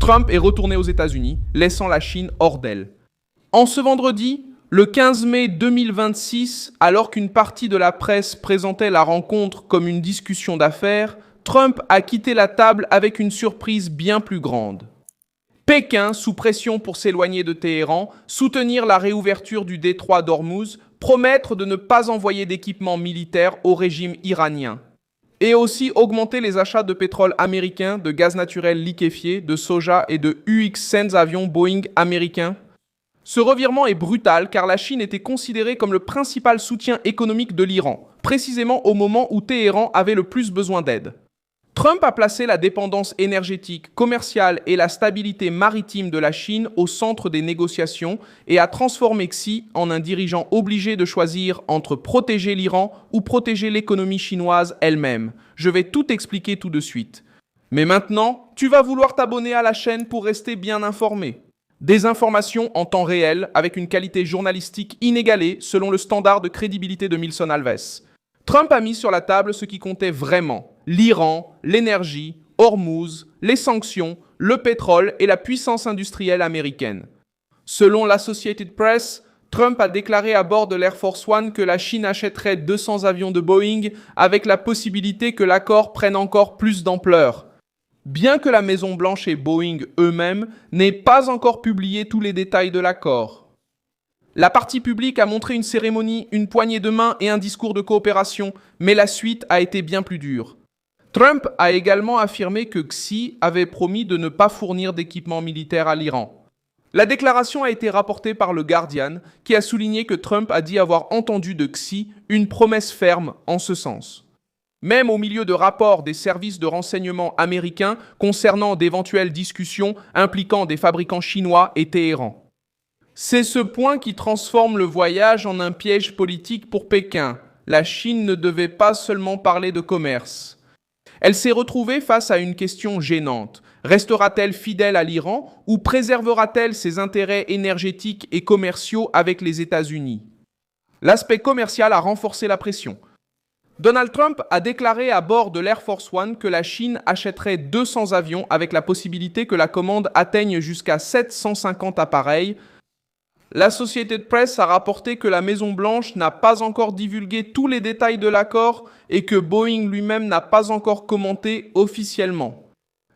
Trump est retourné aux États-Unis, laissant la Chine hors d'elle. En ce vendredi, le 15 mai 2026, alors qu'une partie de la presse présentait la rencontre comme une discussion d'affaires, Trump a quitté la table avec une surprise bien plus grande. Pékin, sous pression pour s'éloigner de Téhéran, soutenir la réouverture du détroit d'Ormuz, promettre de ne pas envoyer d'équipements militaires au régime iranien. Et aussi augmenter les achats de pétrole américain, de gaz naturel liquéfié, de soja et de UX-100 avions Boeing américains. Ce revirement est brutal car la Chine était considérée comme le principal soutien économique de l'Iran, précisément au moment où Téhéran avait le plus besoin d'aide. Trump a placé la dépendance énergétique, commerciale et la stabilité maritime de la Chine au centre des négociations et a transformé Xi en un dirigeant obligé de choisir entre protéger l'Iran ou protéger l'économie chinoise elle-même. Je vais tout expliquer tout de suite. Mais maintenant, tu vas vouloir t'abonner à la chaîne pour rester bien informé. Des informations en temps réel avec une qualité journalistique inégalée selon le standard de crédibilité de Milson Alves. Trump a mis sur la table ce qui comptait vraiment: l'Iran, l'énergie, Hormuz, les sanctions, le pétrole et la puissance industrielle américaine. Selon l'Associated Press, Trump a déclaré à bord de l'Air Force One que la Chine achèterait 200 avions de Boeing avec la possibilité que l'accord prenne encore plus d'ampleur. Bien que la Maison-Blanche et Boeing eux-mêmes n'aient pas encore publié tous les détails de l'accord. La partie publique a montré une cérémonie, une poignée de main et un discours de coopération, mais la suite a été bien plus dure. Trump a également affirmé que Xi avait promis de ne pas fournir d'équipements militaires à l'Iran. La déclaration a été rapportée par le Guardian, qui a souligné que Trump a dit avoir entendu de Xi une promesse ferme en ce sens. Même au milieu de rapports des services de renseignement américains concernant d'éventuelles discussions impliquant des fabricants chinois et Téhéran. C'est ce point qui transforme le voyage en un piège politique pour Pékin. La Chine ne devait pas seulement parler de commerce. Elle s'est retrouvée face à une question gênante. Restera-t-elle fidèle à l'Iran ou préservera-t-elle ses intérêts énergétiques et commerciaux avec les États-Unis? L'aspect commercial a renforcé la pression. Donald Trump a déclaré à bord de l'Air Force One que la Chine achèterait 200 avions avec la possibilité que la commande atteigne jusqu'à 750 appareils. L'Associated Press a rapporté que la Maison-Blanche n'a pas encore divulgué tous les détails de l'accord et que Boeing lui-même n'a pas encore commenté officiellement.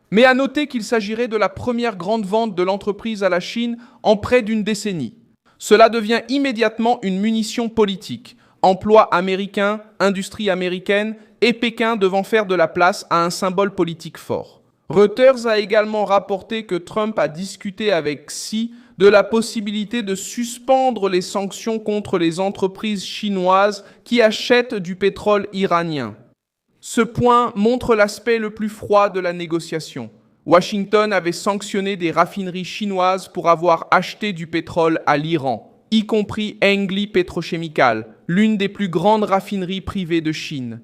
Mais à noter qu'il s'agirait de la première grande vente de l'entreprise à la Chine en près d'une décennie. Cela devient immédiatement une munition politique. Emploi américain, industrie américaine et Pékin devant faire de la place à un symbole politique fort. Reuters a également rapporté que Trump a discuté avec Xi de la possibilité de suspendre les sanctions contre les entreprises chinoises qui achètent du pétrole iranien. Ce point montre l'aspect le plus froid de la négociation. Washington avait sanctionné des raffineries chinoises pour avoir acheté du pétrole à l'Iran, y compris Engli Petrochemical, l'une des plus grandes raffineries privées de Chine.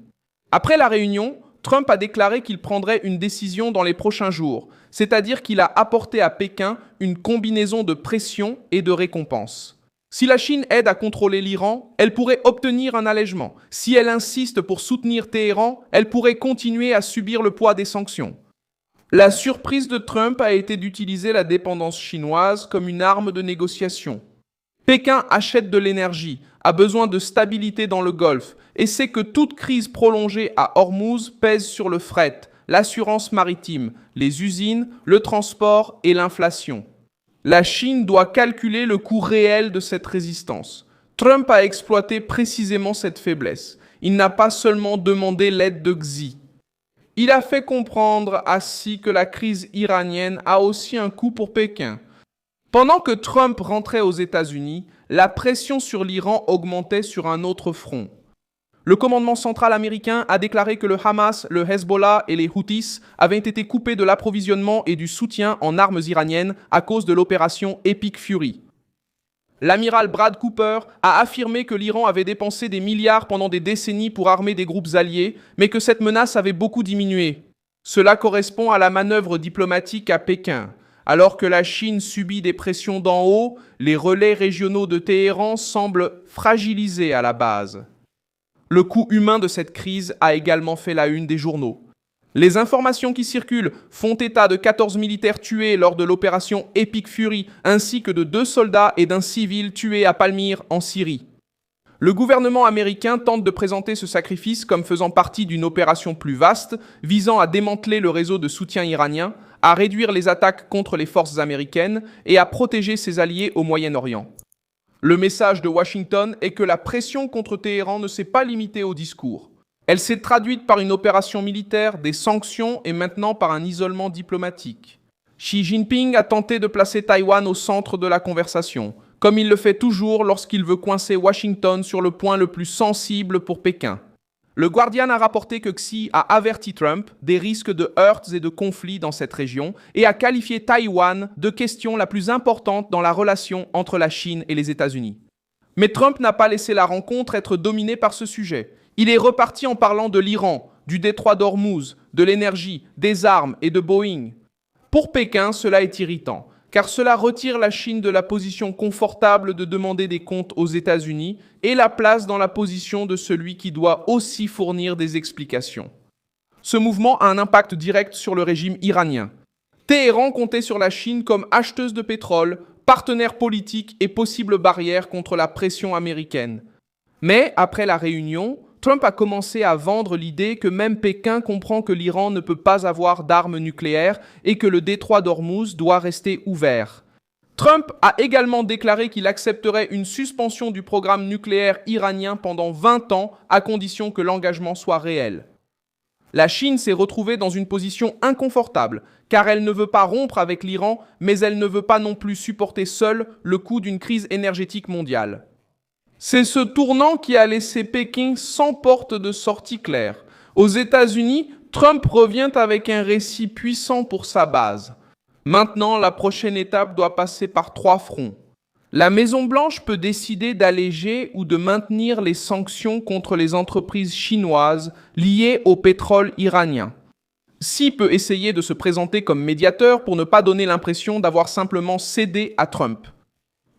Après la réunion, Trump a déclaré qu'il prendrait une décision dans les prochains jours, c'est-à-dire qu'il a apporté à Pékin une combinaison de pression et de récompense. Si la Chine aide à contrôler l'Iran, elle pourrait obtenir un allègement. Si elle insiste pour soutenir Téhéran, elle pourrait continuer à subir le poids des sanctions. La surprise de Trump a été d'utiliser la dépendance chinoise comme une arme de négociation. Pékin achète de l'énergie, a besoin de stabilité dans le Golfe et sait que toute crise prolongée à Hormuz pèse sur le fret, l'assurance maritime, les usines, le transport et l'inflation. La Chine doit calculer le coût réel de cette résistance. Trump a exploité précisément cette faiblesse. Il n'a pas seulement demandé l'aide de Xi. Il a fait comprendre à Xi que la crise iranienne a aussi un coût pour Pékin. Pendant que Trump rentrait aux États-Unis, la pression sur l'Iran augmentait sur un autre front. Le commandement central américain a déclaré que le Hamas, le Hezbollah et les Houthis avaient été coupés de l'approvisionnement et du soutien en armes iraniennes à cause de l'opération Epic Fury. L'amiral Brad Cooper a affirmé que l'Iran avait dépensé des milliards pendant des décennies pour armer des groupes alliés, mais que cette menace avait beaucoup diminué. Cela correspond à la manœuvre diplomatique à Pékin. Alors que la Chine subit des pressions d'en haut, les relais régionaux de Téhéran semblent fragilisés à la base. Le coût humain de cette crise a également fait la une des journaux. Les informations qui circulent font état de 14 militaires tués lors de l'opération Epic Fury, ainsi que de 2 soldats et d'un civil tués à Palmyre, en Syrie. Le gouvernement américain tente de présenter ce sacrifice comme faisant partie d'une opération plus vaste, visant à démanteler le réseau de soutien iranien, à réduire les attaques contre les forces américaines et à protéger ses alliés au Moyen-Orient. Le message de Washington est que la pression contre Téhéran ne s'est pas limitée au discours. Elle s'est traduite par une opération militaire, des sanctions et maintenant par un isolement diplomatique. Xi Jinping a tenté de placer Taïwan au centre de la conversation, comme il le fait toujours lorsqu'il veut coincer Washington sur le point le plus sensible pour Pékin. Le Guardian a rapporté que Xi a averti Trump des risques de heurts et de conflits dans cette région et a qualifié Taïwan de question la plus importante dans la relation entre la Chine et les États-Unis. Mais Trump n'a pas laissé la rencontre être dominée par ce sujet. Il est reparti en parlant de l'Iran, du détroit d'Ormuz, de l'énergie, des armes et de Boeing. Pour Pékin, cela est irritant, car cela retire la Chine de la position confortable de demander des comptes aux États-Unis et la place dans la position de celui qui doit aussi fournir des explications. Ce mouvement a un impact direct sur le régime iranien. Téhéran comptait sur la Chine comme acheteuse de pétrole, partenaire politique et possible barrière contre la pression américaine. Mais, après la réunion, Trump a commencé à vendre l'idée que même Pékin comprend que l'Iran ne peut pas avoir d'armes nucléaires et que le détroit d'Ormuz doit rester ouvert. Trump a également déclaré qu'il accepterait une suspension du programme nucléaire iranien pendant 20 ans à condition que l'engagement soit réel. La Chine s'est retrouvée dans une position inconfortable, car elle ne veut pas rompre avec l'Iran, mais elle ne veut pas non plus supporter seule le coût d'une crise énergétique mondiale. C'est ce tournant qui a laissé Pékin sans porte de sortie claire. Aux États-Unis, Trump revient avec un récit puissant pour sa base. Maintenant, la prochaine étape doit passer par 3 fronts. La Maison-Blanche peut décider d'alléger ou de maintenir les sanctions contre les entreprises chinoises liées au pétrole iranien. Xi peut essayer de se présenter comme médiateur pour ne pas donner l'impression d'avoir simplement cédé à Trump.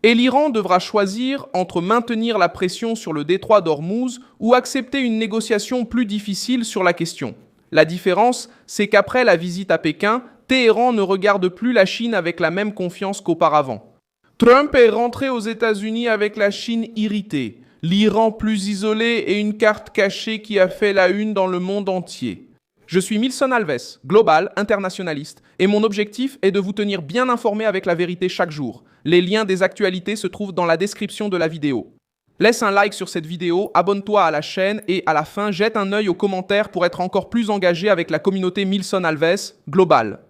Et l'Iran devra choisir entre maintenir la pression sur le détroit d'Ormuz ou accepter une négociation plus difficile sur la question. La différence, c'est qu'après la visite à Pékin, Téhéran ne regarde plus la Chine avec la même confiance qu'auparavant. Trump est rentré aux États-Unis avec la Chine irritée, l'Iran plus isolé et une carte cachée qui a fait la une dans le monde entier. Je suis Milson Alves, global, internationaliste, et mon objectif est de vous tenir bien informé avec la vérité chaque jour. Les liens des actualités se trouvent dans la description de la vidéo. Laisse un like sur cette vidéo, abonne-toi à la chaîne et à la fin, jette un œil aux commentaires pour être encore plus engagé avec la communauté Milson Alves, global.